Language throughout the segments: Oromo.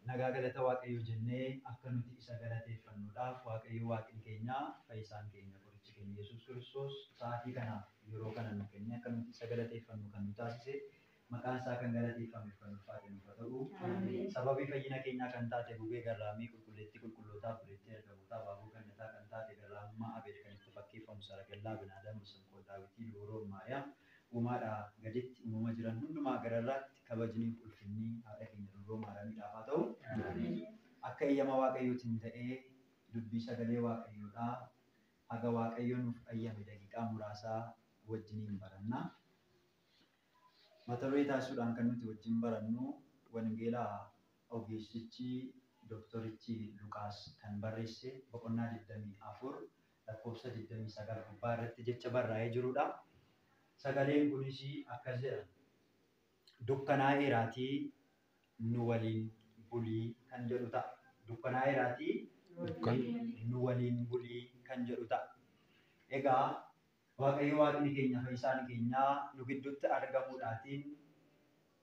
nagaa galata waaqayyoo jennee akka nuti isa galateeffannuudhaaf waaqayyo waaqni keenya fayyisaan keenya qorichi keenya Yesuus Kiristoos sa'aatii kanaaf yeroo kana nu kenne akka nuti isa galateeffannu kan nu taasise maqaan isaa kan galateeffameef kan ulfaate nuuf haa ta'u. Sababii fayyina keenyaa kan taate gugee garraamii qulqulleettii qulqullootaaf buleettii ergamootaaf baaboo gannataa kan taate garraamummaa Abeel kan itti fakkeeffamu Saragallaa Binaadam Sanqoo Daawitii Looroon Maariyaam uumaadhaa gaditti uumama jiran hundumaa gararraatti kabajniif ulfinni haadha keenya Looroo Maariyaamiidhaaf haa ta'u. Akka eeyyama waaqayyootiin ta'ee dubbii sagalee waaqayyoodhaa haga waaqayyoon nuuf ayyame daqiiqaa muraasaa wajjiniin baranna. Mata duree taasisuudhaan kan nuti wajjin barannu wangeelaa ogeessichi Dooktorichi Luqaas kan barreesse boqonnaa 24 lakkoofsa 29 gubbaa irratti jecha barraa'ee jirudha. Sagaleen kunis akkas jedha. Dukkanaa'eeraatii nu waliin bulii kan jedhu ta'a. Dukkanaa'eeraatii nu waliin bulii kan jedhu ta'a. Egaa waaqayyo waaqni keenya fayyisaan keenyaa nu gidduutti argamuudhaatiin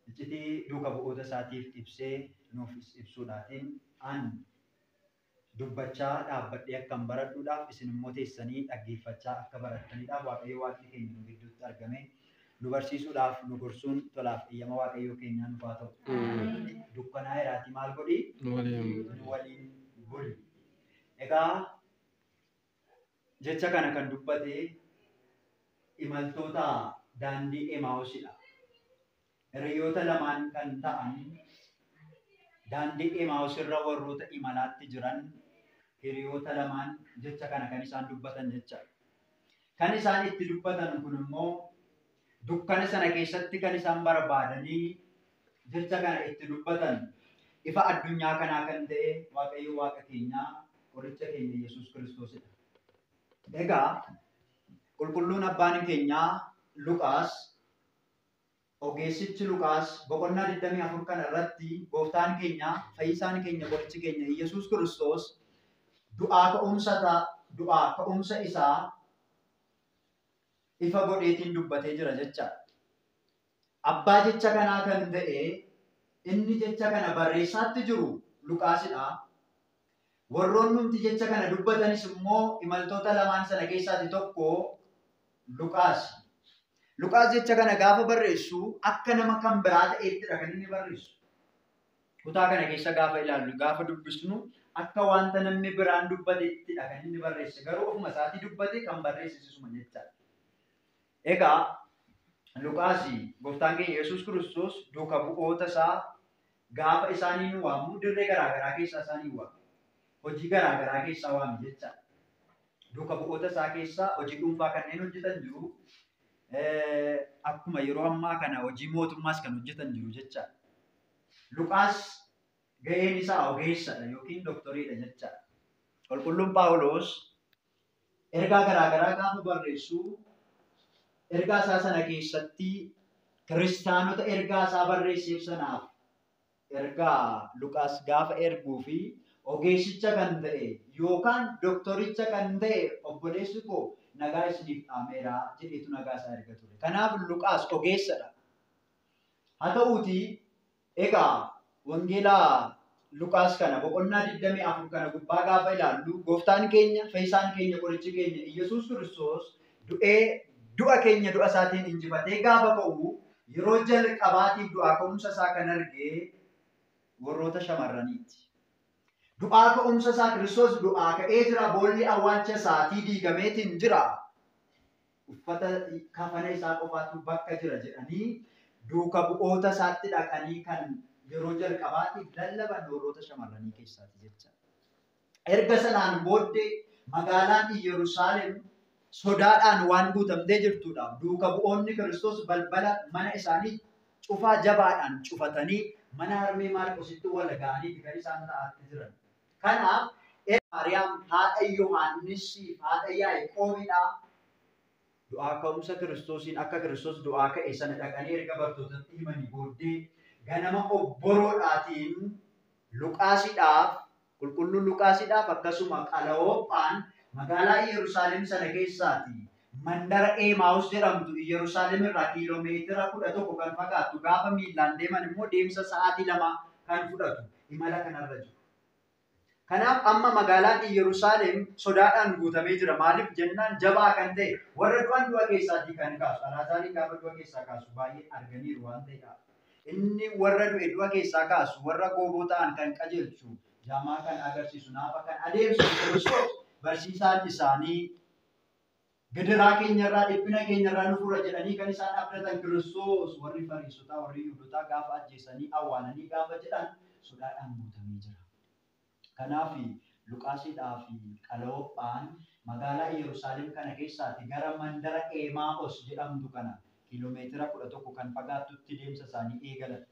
iccitii duuka bu'oota isaatiif ibsee nuuf ibsuudhaatiin an dubbachaa dhaabbadhee akkan baradhuudhaaf isin immoo teessanii dhaggeeffachaa akka barattaniidhaaf waaqayyo waaqni keenya nu gidduutti argame nu barsiisuudhaaf nu gorsuun tolaaf eeyyama waaqayyoo keenyaa nuuf haa ta'u. Dukkanaa'eeraatii maal godhi? Nu waliin buli. Egaa jecha kana kan dubbate imaltoota daandii Emaawusidha. Hiriyoota lamaan kan ta'an daandii Emaawus irra warroota imalaatti jiran hiriyoota lamaan jecha kana kan isaan dubbatan jecha. Kan isaan itti dubbatan kun immoo dukkana sana keessatti kan isaan barbaadanii jecha kana itti dubbatan ifa addunyaa kanaa kan ta'e waaqayyo waaqa keenyaa qoricha keenya Yesuus Kiristoosidha. Egaa qulqulluun abbaan keenyaa Luqaas ogeessichi Luqaas boqonnaa 24 kana irratti gooftaan keenya fayyisaan keenya qorichi keenya Yesuus Kiristoos du'aa ka'umsa isaa ifa godheetiin dubbatee jira jecha. Abbaa jecha kanaa kan ta'e inni jecha kana barreessaatti jiru Luqaasidha. Warroon numti jecha kana dubbatanis immoo imaltoota lamaan sana keessaati tokko Luqaas. Luqaas jecha kana gaafa barreessu akka nama kan biraa ta'eettidha kan inni barreessu. Kutaa kana keessa gaafa ilaallu gaafa dubbisnu akka wanta namni biraan dubbateettidha kan inni barreesse. Garuu ofuma isaatii dubbate kan barreessisuma jechaadha. Egaa Luqaas gooftaan keenya Yesuus Kiristoos duuka bu'oota isaa gaafa isaanii nu waamu dirree garaagaraa keessaa isaanii waamu. Hojii garaagaraa keessaa waamu jechaadha. Duuka bu'oota isaa keessaa hojii dhuunfaa kanneen hojjetan jiru. Akkuma yeroo ammaa kana hojii mootummaas kan hojjetan jiru jechaadha. Luqaas gaheen isaa ogeessadha yookiin dooktoriidha jechaadha. Qulqulluun Phaawulos ergaa garaagaraa gaafa barreessu ergaa isaa sana keessatti kiristaanota ergaa isaa barreesseef sanaaf ergaa Luqaas gaafa erguu fi ogeessicha kan ta'e yookaan dooktoricha kan ta'e obboleessi koo nagaa isiniif dhaameera jedheetu nagaa isaa erga ture. Kanaaf Luqaas ogeessadha. Haa ta'uutii egaa wangeelaa Luqaas kana boqonnaa 24 kana gubbaa gaafa ilaallu gooftaan keenya fayyisaan keenya qorichi keenya Yesuus Kiristoos du'a keenya du'a isaatiin injifatee gaafa ka'u yeroo jalqabaatiif du'aa ka'umsa isaa kan arge warroota shamarraniiti. Du'aa ka'umsa isaa Kiristoos du'aa ka'ee jira. Boolli awwaalcha isaatii diigameetiin jira. Uffata kafana isaa qofaatu bakka jira jedhanii duuka bu'oota isaatti dhaqanii kan yeroo jalqabaatiif lallaban warroota shamarranii keessaati jecha. Erga sanaan booddee magaalaan Yerusaalem sodaadhaan waan guutamtee jirtuudhaaf duuka bu'oonni Kiristoos balbala mana isaanii cufaa jabaadhaan cufatanii mana harmee Maarqositti wal ga'anii kan isaan ta'aatti jiran. Kanaaf Maariyaam haadha Yohaannis haadha Yaaqoobiidha. Du'aa ka'umsa Kiristoosiin akka Kiristoos du'aa ka'e sana dhaqanii erga bartootatti himanii booddee ganama obboroodhaatiin Luqaasiidhaaf qulqulluu Luqaasiidhaaf akkasuma Qala'oophaan magaalaa Yerusaalem sana keessaati mandara Emaawus jedhamtu Yerusaalem irraa kiiloomeetira 11 kan fagaattu gaafa miillaan deeman immoo deemsa sa'aatii 2 kan fudhatu. imala kanarra jiru. Kanaaf amma magaalaan Yerusaalem sodaadhaan guutamee jira. Maaliif jennaan jabaa kan ta'e warra du'a keessaatii kan kaasu. Alaazaariin gaafa du'a keessaa kaasu baay'ee arganiiru waan ta'eedhaaf. Inni warra du'a keessaa kaasu warra gooboo ta'an kan qajeelchu jaamaa kan agarsiisu naafa kan adeemsisu Kiristoos barsiisaan isaanii gidiraa keenyarraa dhiphina keenyarraa nu fura jedhanii kan isaan abdatan Kiristoos warri Fariisotaa warri Yihuudootaa gaafa ajjeesanii awwaalanii gaafa jedhan sodaadhaan guutamee jira. Kanaaf Luqaasidhaa fi Qaloophaan magaalaa Yerusaalem kana keessaati gara mandara Emaa'os jedhamtu kana kiiloomeetira 11 kan fagaattutti deemsa isaanii eegalan.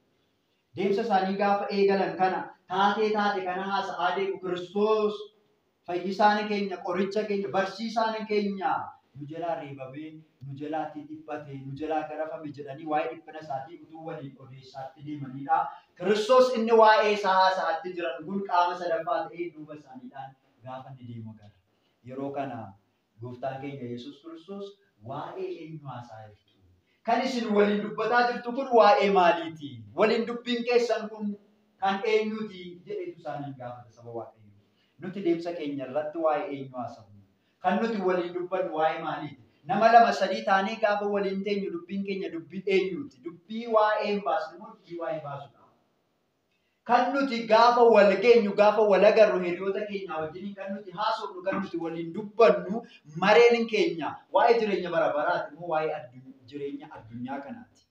Deemsa isaanii gaafa eegalan kana taatee kana haasa'aa deemu Kiristoos fayyisaan keenya qoricha keenya barsiisaan keenya nu jalaa reebamee nu jalaatii dhiphate nu jalaa garafame jedhanii waa'ee dhiphina isaatii utuu waliin odeessaatti deemanidha. Kiristoos inni waa'ee isaa haasa'aatti jiran kun qaama sadaffaa ta'ee duuba isaaniidhaan gaafa inni deemu agarra. Yeroo kana gooftaan keenya Yesuus Kiristoos waa'ee eenyu haasa'aa jirtu? Kan isin waliin dubbataa jirtu kun waa'ee maaliiti? Waliin dubbiin keessan kun kan eenyuti jedheetu isaaniin gaafata saba Waaqayyoo. Nuti deemsa keenya irratti waa'ee eenyu haasa'u? Kan nuti waliin dubbannu waa'ee maaliiti? Nama lama sadii taanee gaafa waliin teenyu dubbiin keenya dubbii eenyuti? Dubbii waa'ee hin baasnu moo dubbii waa'ee baasudha? Kan nuti gaafa wal geenyu gaafa wal agarru hiriyoota keenya wajjin kan nuti haasofnu kan nuti waliin dubbannu mareen keenya waa'ee jireenya bara baraati moo waa'ee jireenya addunyaa kanaati?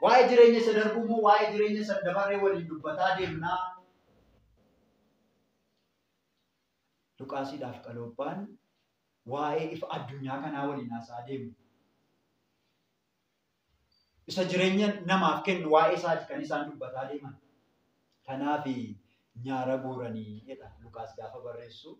Waa'ee jireenya isa darbuu moo waa'ee jireenya isa dabaree waliin dubbataa deemnaa? Luqaasiidhaaf Qalooppaan waa'ee ifa addunyaa kanaa waliin haasa'aa deemu. Isa jireenya namaaf kennu waa'ee isaati kan isaan dubbataa deeman. Kanaaf nyaara guuranii jedha Luqaas gaafa barreessu.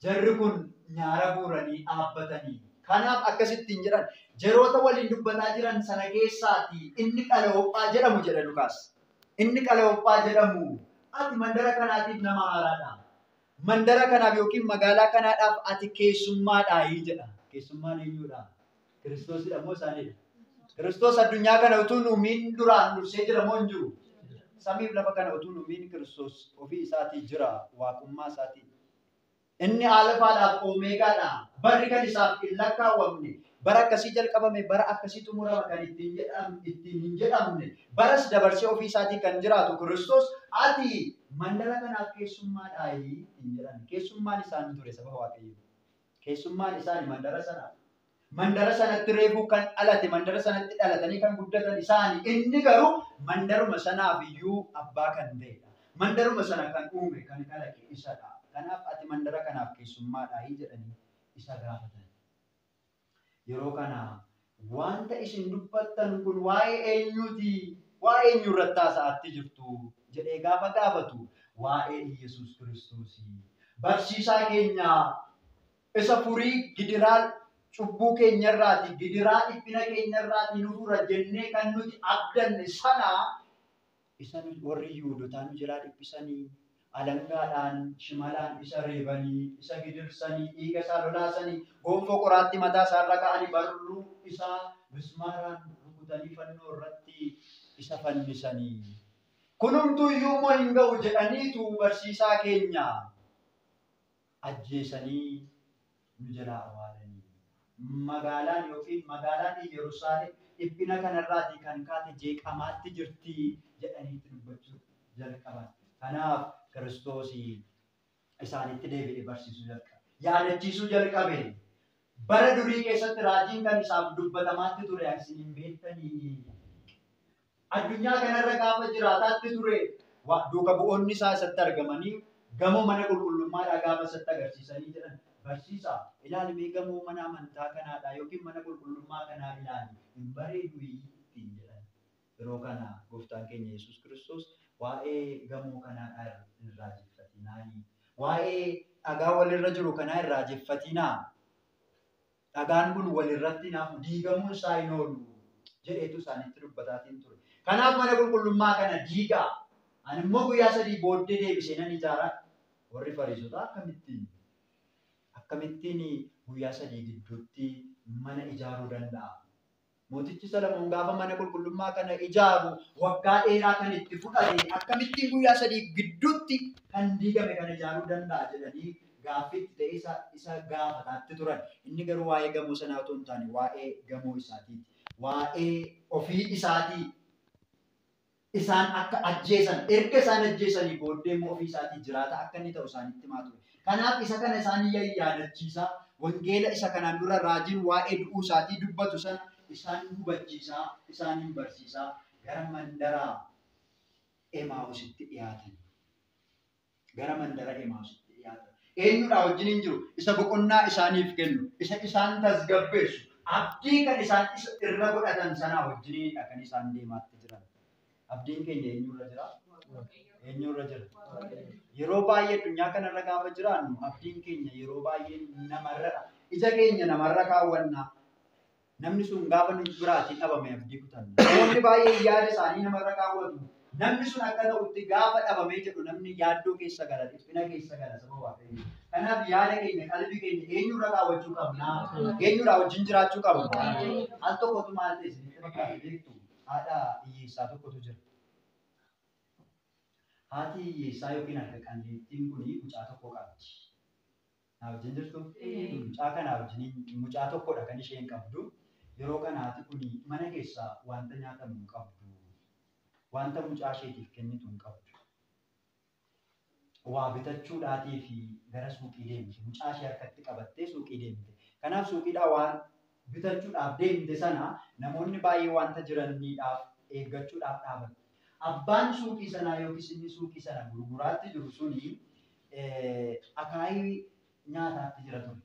Jarri kun nyaara guuranii dhaabbatanii. Kanaaf akkasittiin jedhan jaroota waliin dubbataa jiran sana keessaati inni Qaloophaa jedhamu jedha Luqaas. Inni Qaloophaa jedhamu ati mandara kanaatiif nama haaraadha. Mandara kanaaf yookiin magaalaa kanaadhaaf ati keessummaadhaayi jedha. Keessummaan eenyudha? Kiristoosidha moo isaanidha? Kiristoos addunyaa kana utuu nuumiin duraan dursee jira moo hin jiru? Samiif lafa kana utuu nuumiin Kiristoos ofii isaatii jira waaqummaa isaatii. Inni alfaadhaaf oomeegaadha. Barri kan isaaf hin lakkaawwamne. Bara akkasii jalqabame bara akkasii xumurama kan ittiin hin jedhamne. Baras dabarsee ofii isaatii kan jiraatu Kiristoos ati mandara kanaaf keessummaadhaayi hin jedhan. Keessummaan isaanii ture saba Waaqayyoo. Keessummaan isaanii mandara sanaaf. Mandara sanatti reefuu kan dhalate, mandara sanatti dhalatanii kan guddatan isaanii. Inni garuu mandaruma sanaaf iyyuu abbaa kan ta'edha. Mandaruma sana kan uume, kan kalaqe isadha. Kanaaf ati mandara kanaaf keessummaadhaayi jedhanii isa gaafatan. Yeroo kana wanta isin dubbattan kun waa'ee eenyuti? Waa'ee eenyu irratti haasa'atti jirtu jedhee gaafa gaafatu waa'ee Yesuus Kiristoosii. Barsiisaa keenya isa furii gidiraa cubbuu keenyarraati gidiraa dhiphina keenyarraati nu fura jennee kan nuti abdanne sana isa warri Yihuudootaa nu jalaa dhiphisanii alangaadhaan shimalaan isa reebanii isa gidirsanii dhiiga isaa lolaasanii gonfoo qoraatti mataa isaarra ka'anii barruu isaa mismaaraan rukutanii fannoo irratti isa fannisanii. Kunumtuu iyyuu moo hin ga'u jedhaniitu barsiisaa keenya ajjeesanii nu jalaa awwaalanii. Magaalaan yookiin magaalaan Yerusaalem dhiphina kanarraatii kan kaate jeeqamaatti jirti jedhaniitti dubbachuu jalqaban. Kanaaf Kiristoos isaanitti deebi'ee barsiisuu jalqabe. Yaadachiisuu jalqabe. Bara durii keessatti raajiin kan isaaf dubbatamaatti ture isin hin beektanii. Addunyaa kanarra gaafa jiraataatti ture duuka bu'oonni isaa isatti argamanii gamoo mana qulqullummaadhaa gaafa isatti agarsiisanii jedhan. Barsiisaa ilaalimee gamoo mana amantaa kanaadha yookiin mana qulqullummaa kanaa ilaali hin bareedu ittiin jedhan. Yeroo kana gooftaan keenya Yesuus Kiristoos waa'ee gamoo kanaadhaa hin raajeffatinaa. Waa'ee dhagaa walirra jiru kanaa hin raajeffatinaa. Dhagaan kun walirratti naafu diigamuun isaa hin oolu jedheetu isaanitti dubbataatiin ture. Kanaaf mana qulqullummaa kana diigaa. Ani immoo guyyaa 3 booddee deebisee nan ijaara. Warri Fariisotaa akkamittiin guyyaa 3 gidduutti mana ijaaruu danda'a? Mootichi Salamoon gaafa mana qulqullummaa kana ijaaru waggaa dheeraa kan itti fudhate akkamittiin guyyaa sadii gidduutti kan diigame kan ijaaruu danda'a jedhanii gaaffitti ta'e isa gaafataatti turan. Inni garuu waa'ee gamoo sanaa otoo hin taane waa'ee gamoo isaatiiti. Waa'ee ofii isaatii isaan akka ajjeesan erga isaan ajjeesanii booddee immoo ofii isaatii jiraata akka inni ta'u isaanitti himaa ture. Kanaaf isa kana isaan yaadachiisaa wangeela isa kanaan dura raajiin waa'ee du'uu isaatii dubbatu sana isaan hubachiisaa isaaniin barsiisaa gara mandara Emaa'usitti dhiyaatan. Gara mandara Emaa'usitti dhiyaatan. Eenyudha wajjin hin jiru isa boqonnaa isaaniif kennu isa isaan tasgabbeessu abdii kan isaan irra godhatan sanaa wajjinidha kan isaan deemaatti jiran. Abdiin keenya eenyurra jira? Eenyurra jira? Yeroo baay'ee addunyaa kanarra gaafa jiraannu abdiin keenya yeroo baay'ee namarradha. Ija keenya namarra kaawwanna. Namni sun gaafa nu biraatiin dhabame abdii kutanna. Namoonni baay'ee yaada isaanii namarra kaawwatu. Namni sun akka ta'utti gaafa dhabamee jedhu namni yaaddoo keessa gala, dhiphina keessa gala sababa waaqayyoo. Kanaaf yaada keenya qalbii keenya eenyurra kaawwachuu qabna? Eenyurraa wajjin jiraachuu qabna? Al tokkotu maal ta'e isinitti fakkaate beektu? Haadha hiyyeessaa tokkotu jira. Haati hiyyeessaa yookiin harka qalleettiin kun mucaa tokko qabdi. Na wajjin jirtu? Mucaa kana wajjin mucaa tokkodha kan isheen qabdu. Yeroo kana haati kun mana keessaa wanta nyaatamu hin qabdu. Wanta mucaa isheetiif kennitu hin qabdu. Waa bitachuudhaatii fi gara suuqii deemte. Mucaa ishee harkatti qabattee suuqii deemte. Kanaaf suuqiidhaa waan bitachuudhaaf deemte sana namoonni baay'ee wanta jiraniidhaaf eeggachuudhaaf dhaabatu. Abbaan suuqii sanaa yookiis inni suuqii sana gurguraatti jiru suni akaayii nyaataatti jira ture.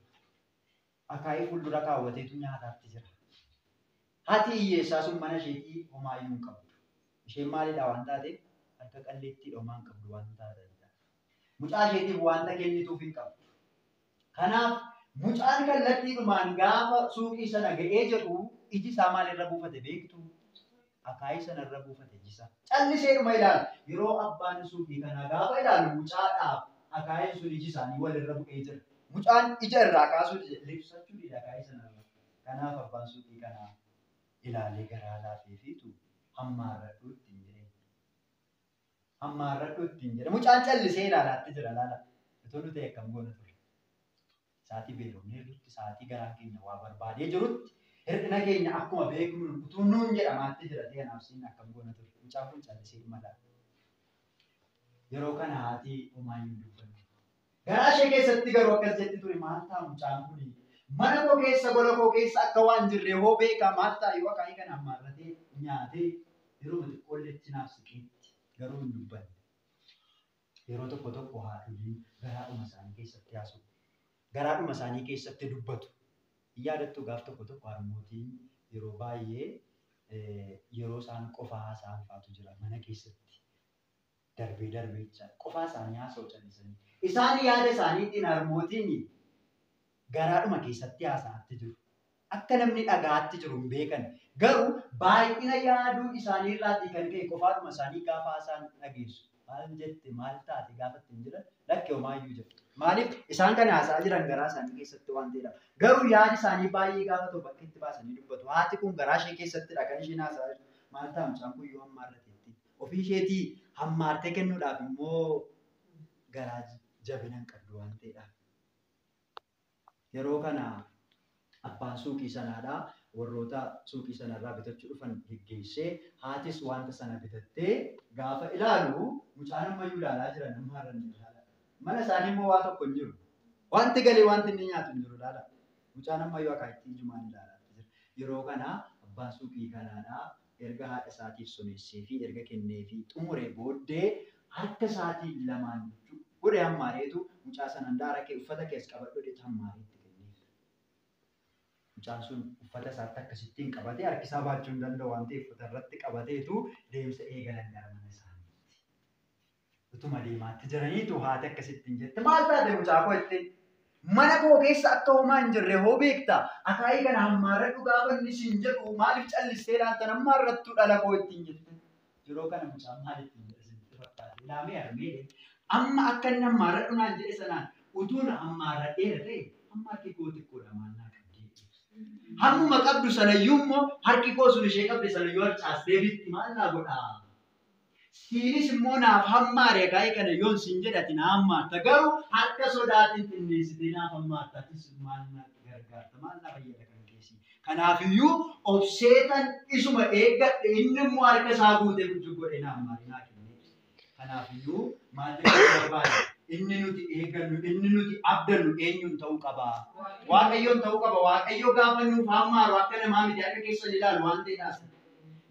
Akaayii fuuldura kaawwateetu nyaataatti jira. Haati hiyyeessaa sun mana isheetii homaayyuu hin qabdu. Isheen maalidha waan taateef harka qalleettii homaa hin qabdu waan taateef. Mucaa isheetiif wanta kennituuf hin qabdu. Kanaaf mucaan kallattiidhumaan gaafa suuqii sana ga'ee jedhu iji isaa maalirra buufate beektu? Akaayii sanarra buufate iji isaa. Calliseedhuma ilaala. Yeroo abbaan suuqii kanaa gaafa ilaalu mucaadhaaf akaayiin sun iji isaanii walirra bu'ee jira. Mucaan ija irraa kaasuu libsachuu dida akaayii sanarra. Kanaaf abbaan suuqii kanaa ilaalee garaa laafeefiitu hammaarradhu ittiin jedhee. Hammaarradhu ittiin jedhe. Mucaan callisee ilaalaatti jira laala. Itoo nu ta'e akkam goona ture. Saatii beelofnee jirtutti saatii garaan keenya waa barbaadee jirutti hir'ina keenya akkuma beeknu utuu nuun jedhamaatti jira ta'e naafsiin akkam goona ture. Mucaan kun callisee mala. Yeroo kana haati homaayyuu dubbanne. Garaa ishee keessatti garuu akkas jetti ture maal ta'a mucaan kuni mana koo keessa gola koo keessa akka waan jirre hoo beeka maal ta'a yoo akaayii kana hammaarratee nyaatee yeroo xiqqoolleetti naaf siqeetti garuu hin dubbanne. Yeroo tokko tokko haadholiin garaadhuma isaanii keessatti haasa'u. Garaadhuma isaanii keessatti dubbatu. Yaadattu gaaf tokko tokko harmootiin yeroo baay'ee yeroo isaan qofaa haasa'an faatu jira mana keessatti. Darbee jecha qofaa isaanii haasa'u callisanii. Isaan yaada isaaniitiin harmootiin garaadhuma keessatti haasa'atti jiru. Akka namni dhagaatti jiru hin beekan. Garuu baay'ina yaaduu isaaniirraatii kan ka'e qofaadhuma isaanii gaafa haasa'an dhageessu. Maal jette maal taate gaafatti hin jiran lakkee homaayyuu jedhu. Maaliif isaan kan haasa'aa jiran garaa isaanii keessatti waan ta'edha. Garuu yaadi isaanii baay'ee gaafa ta'u bakka itti baasanii dubbatu. Haati kun garaa ishee keessattidha kan isheen haasa'aa jirtu. Maal ta'a mucaan kun yoo hammaarrateetti. Ofii isheetii hammaartee kennuudhaaf immoo garaa jabina hin qabdu waan ta'edha. Yeroo kana abbaan suuqii sanaadhaa warroota suuqii sanarraa bitachuu dhufan geggeessee haatis wanta sana bitattee gaafa ilaalu mucaan ammayyuu ilaalaa jiran hammaarran ilaala. Mana isaanii immoo waa tokko hin jiru. Wanti galee wanti inni nyaatu hin jiru ilaala. Mucaan ammayyuu akaayittii ijumaan ilaalaa jira. Yeroo kana abbaan suuqii kanaadhaa erga haadha isaatiif soneessee fi erga kennee fi xumuree booddee harka isaatiin lamaan godhe hammaareetu mucaa sana daara kee uffata kees qabadhu dheetu hammaareetti kenneef. Mucaan sun uffata isaatti akkasittiin qabatee harki isaa baachuu hin danda'u waan ta'eef uffata irratti qabateetu deemsa eegalan gara mana isaaniitti. Utuma deemaatti jiraniitu haati akkasittiin jette maal taate mucaa koo ittiin mana koo keessa akka homaa hin jirre hoo beekta akaayii kana hammaarradhu gaafa inni siin jedhu maaliif callistee laanta hammaarrattu dhala koo ittiin jette. Yeroo kana mucaan maal ittiin jedhe sitti fakkaate ilaamee armee amma akka inni hammaarradhu naan jedhe sanaan utuun hammaarradheera ta'e amma harki koo xiqqoodha maannaa qabdee. Hammuma qabdu sanayyuu immoo harki koo sun ishee qabde sanayyuu harcaastee bitti maal naa godhaa? Siinis immoo naaf hammaare gaa'ee kana yoon siin jedhati na hammaarta garuu harka sodaatiin xinneessitee naaf hammaartatis maal na gargaarta maal na fayyada kan keessi. Kanaafiyyuu obseetan isuma eeggadhe inni immoo harka isaa guutee guddoo godhe na hammaare naa kennee. Kanaafiyyuu maal ta'uu barbaada? Inni nuti eeggannu inni nuti abdannu eenyuun ta'uu qaba? Waaqayyoon ta'uu qaba. Waaqayyo gaafa nuuf hammaaru akka namaa miti harka keessan ilaalu waan ta'eedhaas.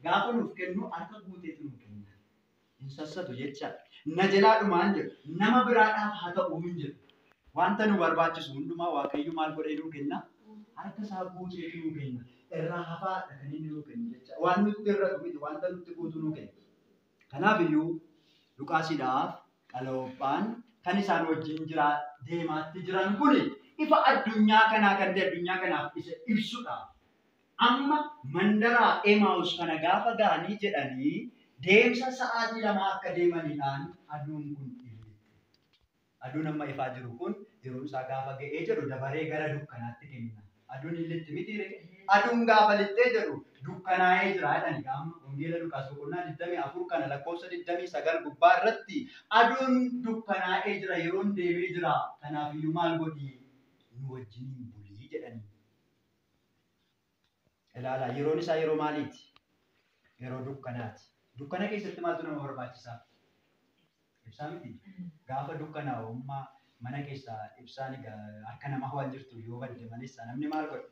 Gaafa nuuf kennu harka guuteetu nuuf kenna. Hin sassatu jecha. Na jalaa dhumaan jedhu nama biraadhaaf haa ta'uu hin jedhu. Wanta nu barbaachisu hundumaa Waaqayyo maal godhee nuu kenna? Harka isaa guuteetu nuu kenna. Irraa hafaadha kan inni nuu kennu jecha. Waan nutti irra dhumiti wanta nutti guutu nuu kenna. Kanaafiyyuu Luqaasiidhaaf Qala'oophaan kan isaan wajjin deemaatti jiran kun ifa addunyaa kanaa kan ta'e addunyaa kanaaf isa ibsudha. Amma mandaraa Emaus kana gaafa ga'anii jedhanii deemsa sa'aatii 2 akka deemaniidhaan aduun kun ibsite. Aduun amma ifaa jiru kun yeroo isaa gaafa ga'ee jedhu dabaree gara dukkanaatti kenna. Aduun illitti miti aduun gaafa lixxee jedhu dukkanaa'ee jira jedhani amma wangeela Luqaas boqonnaa 24 kana lakkoofsa 29 gubbaa irratti aduun dukkanaa'ee jira yeroon deemee jira kanaafiyyuu maal godhi nu wajjin bulii jedhani. Ilaala yeroon isaa yeroo maaliiti? Yeroo dukkanaati. Dukkana keessatti maaltu nama barbaachisaa? Ibsaa miti. Gaafa dukkanaa'ummaa mana keessaa ibsaan harka namaa waan jirtu yoo badde maleessa namni maal godha?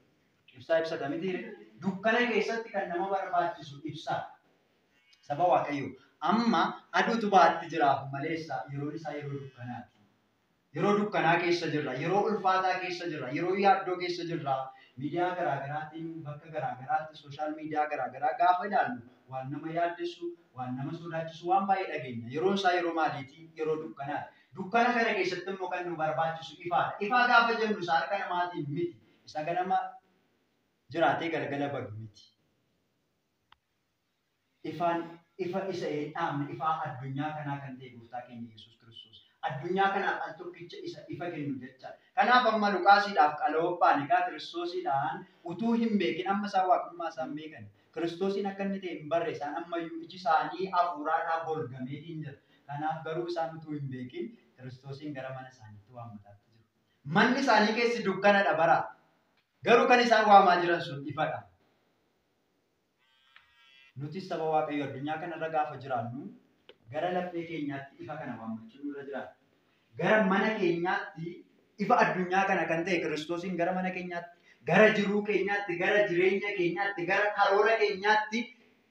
Ibsaa ibsata miti. Dukkana keessatti kan nama barbaachisu ibsaa. Saba Waaqayyo amma aduutu baatti jiraaf maleessa yeroon isaa yeroo dukkanaati. Yeroo dukkanaa keessa jirra, yeroo ulfaataa keessa jirra, yeroo yaaddoo keessa jirra. Miidiyaa garaagaraatiin bakka garaagaraatti sooshaal miidiyaa garaagaraa gaafa ilaallu waan nama yaaddessu, waan nama sodaachisu waan baay'ee dhageenya. Yeroon isaa yeroo maaliiti? Yeroo dukkanaati. Dukkana kana keessatti immoo kan nu barbaachisu ifaadha. Ifaa gaafa jennu isa harka namaatiin miti. Isa ganama jiraatee galgala badu miti. Ifaan ifa isa dhaamne ifaa addunyaa kanaa kan ta'e gooftaa keenya Yesuus Kiristoos. Addunyaa kanaaf al tokkicha isa ifa kennu jecha. Kanaaf amma Luqaasiidhaaf Qala'oophaan egaa Kiristoosiidhaan utuu hin beekin amma isaan waaqummaa isaan beekan. Kiristoosiin akka inni ta'e hin barre isaan ammayyuu iji isaanii hafuuraadhaan golgameetiin jira. Kanaaf garuu isaan utuu hin beekin Kiristoosiin gara mana isaaniitti waammataatti jiru. Manni isaanii keessi dukkanadha bara. Garuu kan isaan waamaa jiran sun ifadha. Nuti saba Waaqayyo addunyaa kanarra gaafa jiraannu gara laphee keenyaatti ifa kana waammachuu nurra jiraata. Gara mana keenyaatti ifa addunyaa kana kan ta'e Kiristoosiin gara mana keenyaatti, gara jiruu keenyaatti, gara jireenya keenyaatti, gara karoora keenyaatti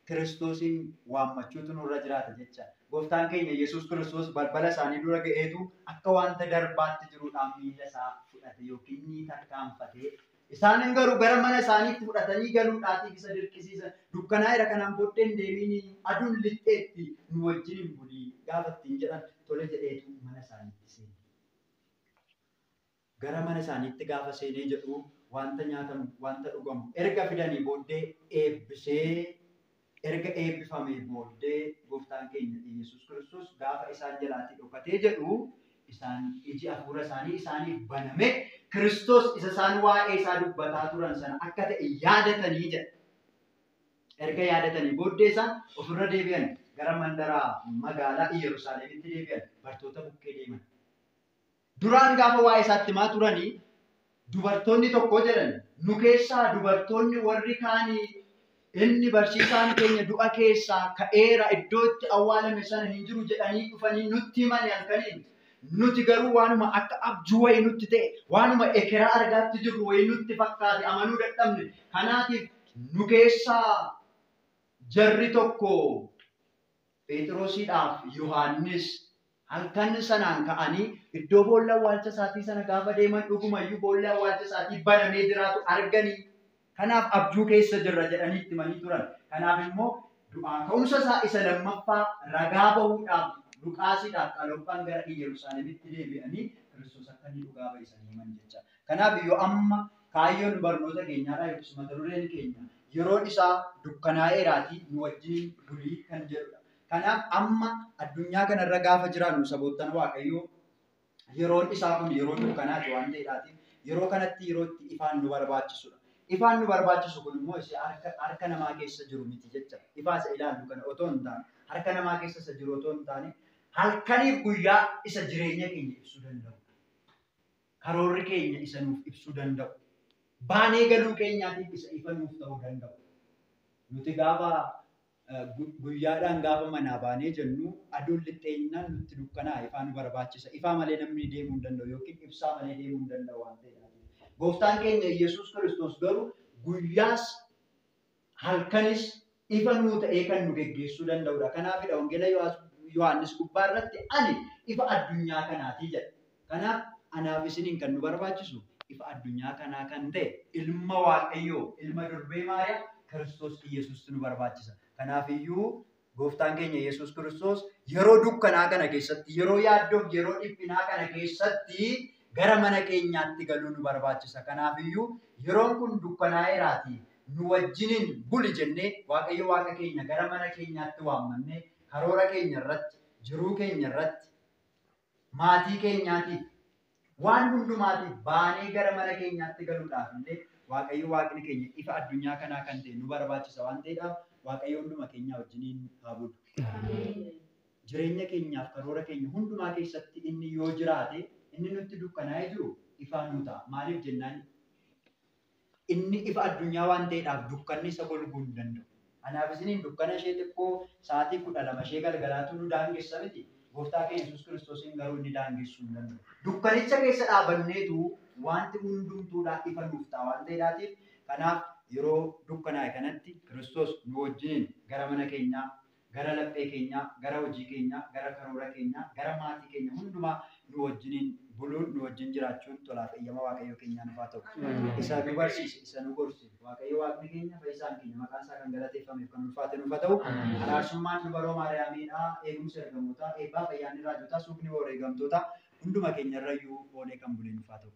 Kiristoosiin waammachuutu nurra jiraata jecha. Gooftaan keenya Yesuus Kiristoos balbala isaanii dura ga'eetu akka wanta darbaatti jiruudhaan miila isaa fudhate yookiin ni tarkaanfatee isaanin garuu gara mana isaaniitti fudhatanii galuudhaatiif isa dirqisiisan. Dukkanaa'eera kanaan booddeen deemiin aduun lixxeetti nu wajjin hin bulii gaafa ittiin jedhan tole jedheetu mana isaaniitti seene. Gara mana isaaniitti gaafa seenee jedhu wanta nyaatamu, wanta dhugamu erga fidanii booddee eebbisee erga eebbifamee booddee gooftaan keenya Yesuus Kiristoos gaafa isaan jalaatii dhokatee jedhu isaan iji hafuura isaanii isaaniif baname Kiristoos isa isaan waa'ee isaa dubbataa turan sana akka ta'e yaadatanii jedha. Erga yaadatanii booddee isaan ofirra deebi'an gara mandaraa magaalaa Yerusaalemitti deebi'an bartoota bukkee deeman. Duraan gaafa waa'ee isaatti himaa turanii dubartoonni tokko jedhan nu keessaa dubartoonni warri kaanii inni barsiisaan keenya du'a keessaa ka'eera iddoo itti awwaalame sana hin jiru jedhanii dhufanii nutti himanii halkaniin. Nuti garuu waanuma akka abjuu wayii nutti ta'e waanuma ekeraa argaatti jirru wayii nutti fakkaate amanuu dadhabne. Kanaatiif nu keessaa jarri tokko Phexrosiidhaaf Yohaannis halkan sanaan ka'anii iddoo boolla awwaalcha isaatii sana gaafa deeman dhugumayyuu boolla awwaalcha isaatii banamee jiraatu arganii. Kanaaf abjuu keessa jirra jedhanii itti himanii turan. Kanaaf immoo du'aa ka'umsa isaa isa lammaffaa ragaa bahuudhaaf Luqaasiidhaaf Qala'oophaan gara Yerusaalemitti deebi'anii Kiristoos akka inni dhugaa bahisanii himan jecha. Kanaaf yoo amma kaayyoon barnoota keenyaadhaa yookiis mata dureen keenya yeroon isaa dukkanaa'eeraatii nu wajjin bulii kan jedhudha. Kanaaf amma addunyaa kanarra gaafa jiraannu saboottan Waaqayyoo yeroon isaa kun yeroo dukkanaati waan ta'eedhaatiif yeroo kanatti yeroo itti ifaan nu barbaachisudha. Ifaan nu barbaachisu kun immoo isa harka namaa keessa jiru miti jecha. Ifaa isa ilaallu kana otoo hin taane harka namaa keessa isa jiru otoo hin taane halkaniif guyyaa isa jireenya keenya ibsuu danda'u. Karoorri keenya isa nuuf ibsuu danda'u. Baanee galuu keenyaatiif isa ifa nuuf ta'uu danda'u. Nuti gaafa guyyaadhaan gaafa manaa baanee jennu aduun lixxeenyaan nutti dukkanaa ifaa nu barbaachisa. Ifaa malee namni deemuu hin danda'u yookiin ibsaa malee deemuu hin danda'u waan ta'eef. Gooftaan keenya Yesuus Kiristoos garuu guyyaas halkanis ifa nuu ta'ee kan nu geggeessuu danda'udha. Kanaafidha wangeela Yohaannis gubbaa irratti ani ifa addunyaa kanaati jedha. Kanaaf anaaf isiniin kan nu barbaachisu ifa addunyaa kanaa kan ta'e ilma Waaqayyoo, ilma durbee Maariyaam Kiristoos Yesuustu nu barbaachisa. Kanaafiyyuu gooftaan keenya Yesuus Kiristoos yeroo dukkanaa kana keessatti, yeroo yaaddoof, yeroo dhiphinaa kana keessatti gara mana keenyaatti galuu nu barbaachisa. Kanaafiyyuu yeroon kun dukkanaa'eeraatii nu wajjiniin buli jennee Waaqayyo Waaqa keenya gara mana keenyaatti waammannee karoora keenya irratti, jiruu keenya irratti, maatii keenyaatiif, waan hundumaatiif baanee gara mana keenyaatti galuudhaaf illee Waaqayyo Waaqni keenya ifa addunyaa kanaa kan ta'e nu barbaachisa waan ta'eedhaaf Waaqayyo hunduma keenyaa wajjiniin haa bulu. Jireenya keenyaaf karoora keenya hundumaa keessatti inni yoo jiraate inni nutti dukkanaa'ee jiru ifaa nuu ta'a. Maaliif jennaan inni ifa addunyaa waan ta'eedhaaf dukkanni isa golguu hin danda'u. Anaaf isiniin dukkana ishee xiqqoo sa'aatii 12 ishee galgalaatu nu daangessa miti. Gooftaa keenya Yesuus Kiristoosiin garuu inni daangessuu hin danda'u. Dukkanicha keessa dhaabanneetu wanti hundumtuudhaan ifa nuuf ta'a waan ta'eedhaatiif kanaaf yeroo dukkanaa'e kanatti Kiristoos nu wajjiniin gara mana keenyaa, gara laphee keenyaa, gara hojii keenyaa, gara karoora keenyaa, gara maatii keenya hundumaa nu wajjiniin buluun nu wajjin jiraachuun tolaaf eeyyama Waaqayyo keenyaa nuuf haa ta'u. Isa nu barsiise, isa nu gorse, Waaqayyo Waaqni keenya fayyisaan keenya maqaan isaa kan galateeffameef kan ulfaate nuuf haa ta'u. Araarsummaan dubaroo Maariyaamiidhaa, eegumsa ergamootaa, eebbaa fayyaan raajotaa, suufni wareegamtootaa hunduma keenya irrayyuu oolee kan bulee nuuf haa ta'u.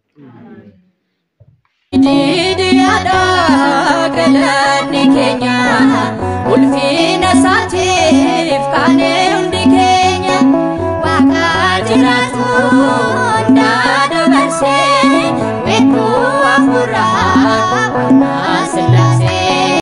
Galanni keenya ulfina isaatiif kaanee hundi keenya Waaqa jiraatu hundaa dabarsee